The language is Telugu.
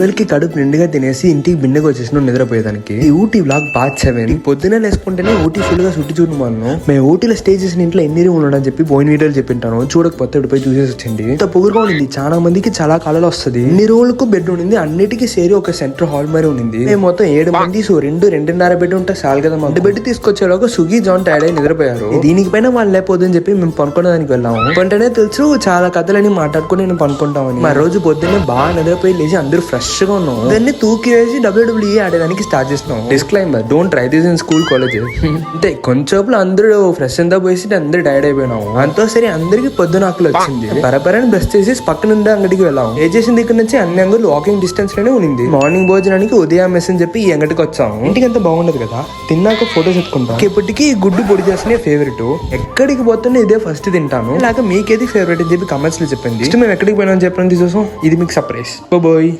వీళ్ళకి కడుపు నిండుగా తినేసి ఇంటికి బిన్నెగా వచ్చేసిన నిద్రపోయేదానికి. ఈ ఊటీ వ్లాగ్ పార్ట్ 7. పొద్దునే లేసుకుంటేనే ఊటీ ఫుల్ గా చుట్టి చూడు మనం. మేము ఊటీలో స్టే చేసిన ఇంట్లో ఎన్ని రూమ్ ఉండని చెప్పి పోయిన వీడియోలు చెప్పింటాను. చూడకపోతే ఇటుపై చూసేసి వచ్చింది. ఇంత పొగురుగా ఉండింది. చాలా మందికి చాలా కాలాలు వస్తుంది. ఇన్ని రోజులకు బెడ్ ఉండింది. అన్నిటికీ సేరి ఒక సెంటర్ హాల్ మరి ఉండింది. మేము మొత్తం 7 మంది. సో 2-2.5 బెడ్ ఉంటే చాలు కదా. మన బెడ్ తీసుకొచ్చేలోగా సుగి జాన్ టైడ్ అయి నిద్రపోయారు. దీనికి పైన వాళ్ళు లేకపోదని చెప్పి మేము పనుకోవడానికి వెళ్ళాము. వెంటనే తెలుసు చాలా కథలని మాట్లాడుకుని నేను పనుకుంటామని. మా రోజు పొద్దున్నే బాగా నిద్రపోయి లేచి అందరూ ఫ్రెష్ గా ఉన్నాం. దాన్ని తూకి వేసి WWE ఆడేదానికి స్టార్ట్ చేసినాం. Disclaimer, don't try this in school college. అంతే కొంచెంసేపులో అందరూ ఫ్రెష్ అంతా పోయి అందరూ టైర్డ్ అయిపోయినాము. అంతా సరే అందరికి పొద్దున ఆకలి వచ్చింది. పరపరని బ్రష్ చేసి పక్కన ఉండే అంగడికి వెళ్ళాము. ఏ చేసిన దగ్గర నుంచి అన్ని అంగులు వాకింగ్ డిస్టెన్స్ లోనే ఉంది. మార్నింగ్ భోజనానికి ఉదయం మెస్ అని చెప్పి ఈ అంగడికి వచ్చాము. ఇంటికి అంత బాగుండదు కదా. తిన్నాక ఫోటోస్ ఎత్తుకుంటాం. ఇప్పటికీ గుడ్డు పొడి చేసిన ఫేవరెట్. ఎక్కడికి పోతున్నా ఇదే ఫస్ట్ తింటాను. లేక మీకేది ఫేవరెట్ అని చెప్పి కమెంట్స్ లో చెప్పండి. మేము ఎక్కడికి పోయినా చెప్పండి చూసాం. ఇది మీకు సర్ప్రైజ్. బాయ్.